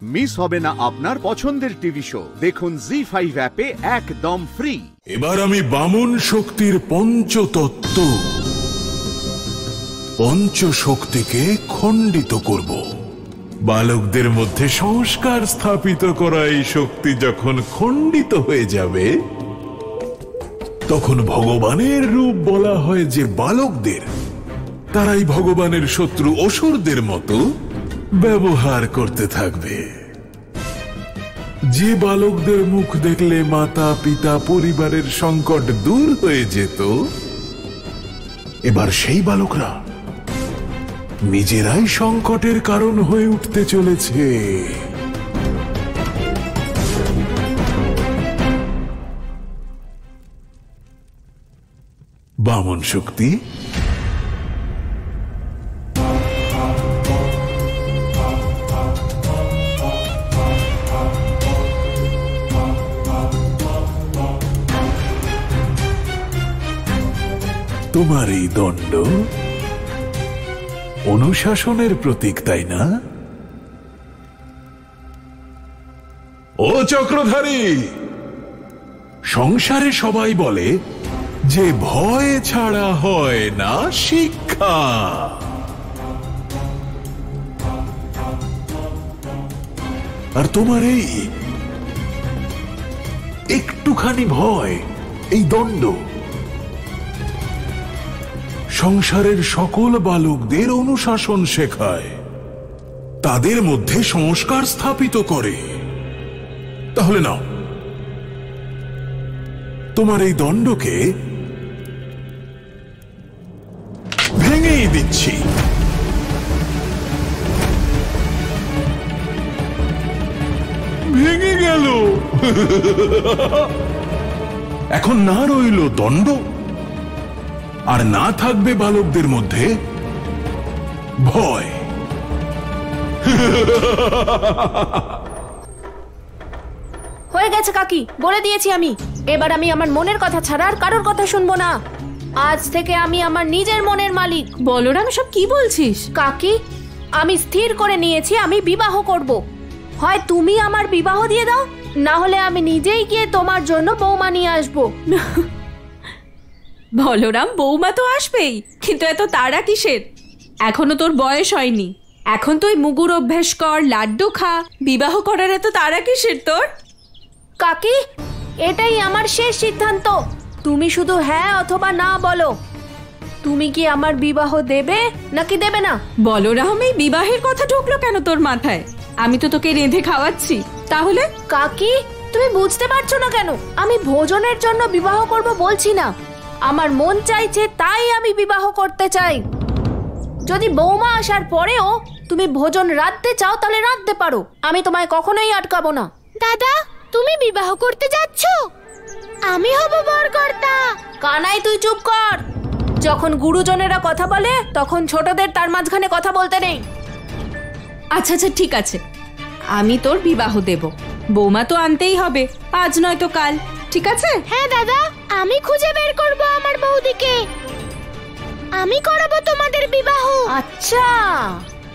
Miss হবে না আপনার পছন্দের টিভি শো। দেখুন জি5 অ্যাপে একদম ফ্রি। এবার আমি বামন শক্তির পঞ্চতত্ত্ব পঞ্চশক্তিকে খণ্ডিত করব। বালকদের মধ্যে সংস্কার স্থাপিত করা এই শক্তি যখন খণ্ডিত হয়ে যাবে, তখন ভগবানের রূপ বলা হয় যে বালকদের তারাই ভগবানের শত্রু অসুরদের মতো ব্যবহার করতে থাকবে। যে বালকদের মুখ দেখলে মাতা পিতা পরিবারের সংকট দূর হয়ে যেত, এবার সেই বালকরা নিজেরাই সংকটের কারণ হয়ে উঠতে চলেছে। বামন শক্তি তোমার এই দণ্ড অনুশাসনের প্রতীক, তাই না? ও চক্রধারী, সংসারে সবাই বলে যে ভয় ছাড়া হয় না শিক্ষা। আর তোমার এই একটুখানি ভয়, এই দণ্ড সংসারের সকল বালকদের অনুশাসন শেখায়, তাদের মধ্যে সংস্কার স্থাপিত করে। তাহলে নাও, তোমার এই দণ্ডকে ভেঙেই দিচ্ছি। ভেঙে গেল। এখন না রইল দণ্ড, আর না থাকবে বালকদের মধ্যে ভয়। হয়ে গেছে কাকি, বলে দিয়েছি আমি। এবার আমি আমার মনের কথা ছাড়া আর কারোর কথা শুনবো না। আজ থেকে আমি আমার নিজের মনের মালিক। বলরাম, সব কি বলছিস? কাকি, আমি স্থির করে নিয়েছি আমি বিবাহ করব। হয় তুমি আমার বিবাহ দিয়ে দাও, না হলে আমি নিজেই গিয়ে তোমার জন্য বৌমা নিয়ে আসবো। বলরাম, বৌমা তো আসবেই, কিন্তু এত তাড়া কিসের? এখনো তোর বয়স হয়নি। এখন তুই মুগুর অভ্যাস কর, লাড্ডু খা। বিবাহ করার এত তাড়া কিসের তোর? কাকি, এটাই আমার শেষ সিদ্ধান্ত। তুমি শুধু হ্যাঁ অথবা না বলো। তুমি কি আমার বিবাহ দেবে নাকি দেবে না? বলরাম, এই বিবাহের কথা ঢুকলো কেন তোর মাথায়? আমি তো তোকে রেঁধে খাওয়াচ্ছি। তাহলে? কাকি, তুমি বুঝতে পারছো না কেন? আমি ভোজনের জন্য বিবাহ করব বলছি না। আমার মন চাইছে তাই আমি বিবাহ করতে চাই। যদি বৌমা আসার পরেও তুমি ভোজন রাঁধতে চাও তাহলে রাঁধতে পারো, আমি তোমায় কখনোই আটকাবো না। দাদা, তুমি বিবাহ করতে যাচ্ছ? আমি হব বরকর্তা। কানাই, তুই চুপ কর। যখন গুরুজনেরা কথা বলে তখন ছোটদের তার মাঝখানে কথা বলতে নেই। আচ্ছা আচ্ছা, ঠিক আছে, আমি তোর বিবাহ দেব। বৌমা তো আনতেই হবে, আজ নয় তো কাল। ঠিক আছে? হ্যাঁ দাদা, আমি খুঁজে বের করব আমার বৌদিকে। আমি করাবো তোমাদের বিবাহ। আচ্ছা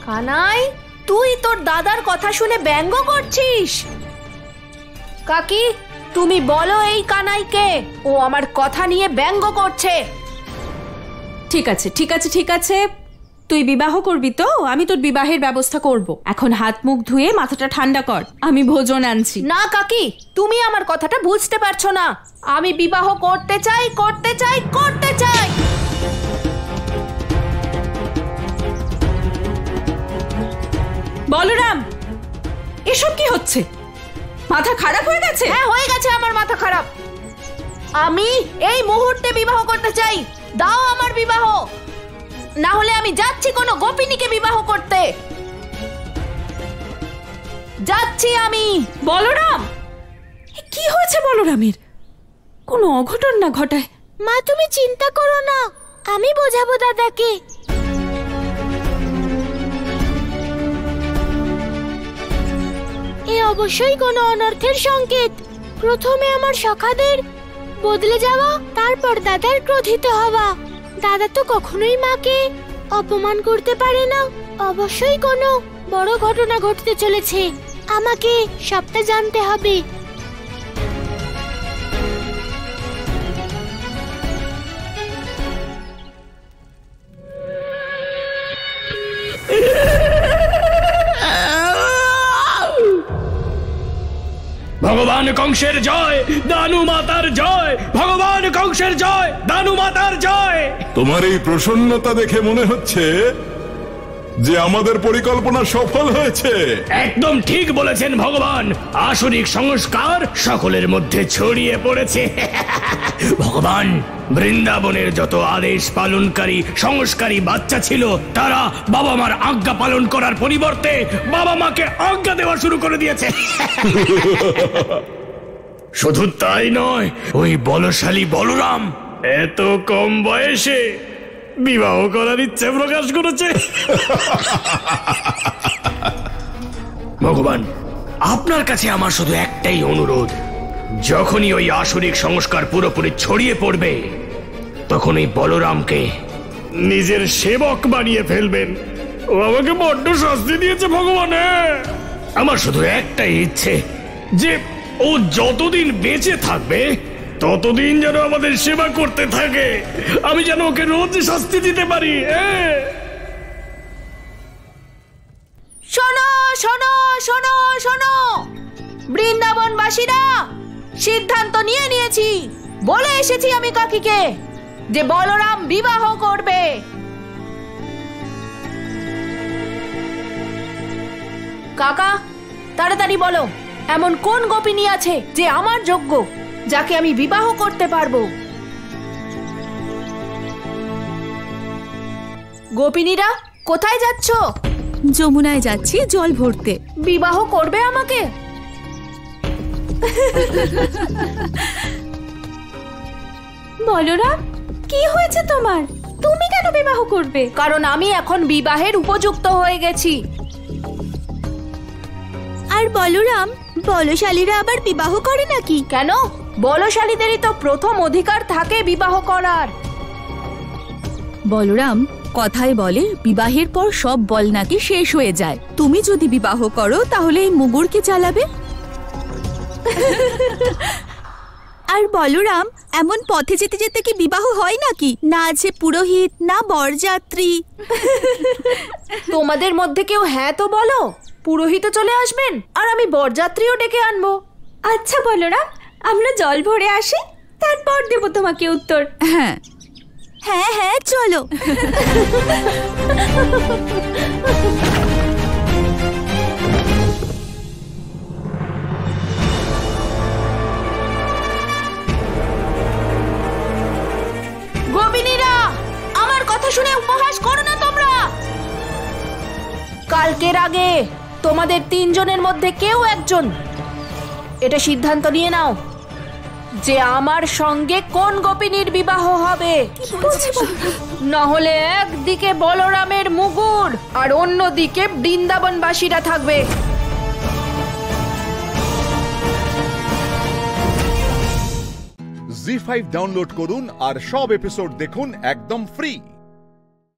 কানাই, তুই তোর দাদার কথা শুনে ব্যঙ্গ করছিস? কাকি, তুমি বলো এই কানাইকে, ও আমার কথা নিয়ে ব্যঙ্গ করছে। ঠিক আছে ঠিক আছে ঠিক আছে, তুই বিবাহ করবি তো? আমি তোর বিবাহের ব্যবস্থা করব। এখন হাত মুখ ধুয়ে মাথাটা ঠান্ডা কর, আমি ভোজন আনছি। না কাকি, তুমি আমার কথাটা বুঝতে পারছো না। আমি বিবাহ করতে চাই করতে চাই করতে চাই। বলরাম, এসব কি হচ্ছে? মাথা খারাপ হয়ে গেছে? হ্যাঁ, হয়ে গেছে আমার মাথা খারাপ। আমি এই মুহূর্তে বিবাহ করতে চাই। দাও আমার বিবাহ, না হলে আমি যাচ্ছি কোনো গোপিনীকে বিবাহ করতে। যাচ্ছি আমি। বলরাম, কি হয়েছে বলরামের? কোনো অঘটন না ঘটায়? মা, তুমি চিন্তা করো না, আমি বোঝাবো দাদাকে। এ অবশ্যই কোনো অনর্থের সংকেত। প্রথমে আমার সখাদের বদলে যাওয়া, তারপর দাদার ক্রোধিত হওয়া। দাদা তো কখনোই মাকে অপমান করতে পারে না। অবশ্যই কোনো বড় ঘটনা ঘটতে চলেছে। আমাকে সবটা জানতে হবে। ভগবান কংসের জয়, দানু মাতার জয়। ভগবান কংসের জয়, দানু মাতার জয়। তোমার এই প্রসন্নতা দেখে মনে হচ্ছে যে আমাদের পরিকল্পনা সফল হয়েছে। একদম ঠিক বলেছেন ভগবান। আসরিক সংস্কার সকলের মধ্যে ছড়িয়ে পড়েছে। ভগবান, বৃন্দাবনের যত আদেশ পালনকারী সংস্কারী বাচ্চা ছিল, তারা বাবা মার আজ্ঞা পালন করার পরিবর্তে বাবা মাকে আজ্ঞা দেওয়া শুরু করে দিয়েছে। শুধু তাই নয়, ওই বলশালী বলরাম এত কম বয়সে বিবাহ করার ইচ্ছে প্রকাশ করেছে। ভগবান, আপনার কাছে আমার শুধু একটাই অনুরোধ, যখনই ওই আসরিক সংস্কার পুরোপুরি ছড়িয়ে পড়বে, তখন এই বলরামকে নিজের সেবক বানিয়ে ফেলবেন। ও আমাকে বড্ড শাস্তি দিয়েছে ভগবান। আমার শুধু একটাই ইচ্ছে, যে ও যতদিন বেঁচে থাকবে ততদিন যেন আমাদের সেবা করতে থাকে। আমি যেন ওকে রোজ শাস্তি দিতে পারি। শোনো শোনো শোনো শোনো, বৃন্দাবনবাসীরা, সিদ্ধান্ত নিয়ে নিয়েছি। বলে এসেছি আমি কাকিকে যে বলরাম বিবাহ করবে। কাকা, তাড়াতাড়ি বলো, এমন কোন গোপিনী আছে যে আমার যোগ্য, যাকে আমি বিবাহ করতে পারবো? গোপিনীরা, কোথায় যাচ্ছ? যমুনায় যাচ্ছি জল ভরতে। বিবাহ করবে আমাকে? বলরাম, কি হয়েছে তোমার? তুমি কেন বিবাহ করবে? কারণ আমি এখন বিবাহের উপযুক্ত হয়ে গেছি। আর বলরাম, বলশালীরা আবার বিবাহ করে নাকি? কেন? বলশালীদেরই তো প্রথম অধিকার থাকে বিবাহ করার। বলরাম, কথায় বলে বিবাহের পর সব বল নাকি শেষ হয়ে যায়। তুমি যদি বিবাহ করো তাহলে এই মুগুরকে চালাবে। আর বলরাম, এমন পথে যেতে যেতে কি বিবাহ হয় নাকি? না আছে পুরোহিত, না বরযাত্রী। তোমাদের মধ্যে কেউ হ্যাঁ তো বলো, পুরোহিত চলে আসবেন আর আমি বরযাত্রীও ডেকে আনবো। আচ্ছা বলরাম, আমরা জল ভরে আসি, তারপর দেব তোমাকে উত্তর। হ্যাঁ হ্যাঁ হ্যাঁ, চলো। গোপিনীরা, আমার কথা শুনে উপহাস করো না তোমরা। কালকের আগে তোমাদের তিনজনের মধ্যে কেউ একজন এটা সিদ্ধান্ত নিয়ে নাও যে আমার সঙ্গে কোন গোপিনীর বিবাহ হবে। না হলে একদিকে বলরামের মুগুর আর অন্যদিকে বৃন্দাবনবাসীরা থাকবে। জি5 ডাউনলোড করুন আর সব এপিসোড দেখুন একদম ফ্রি।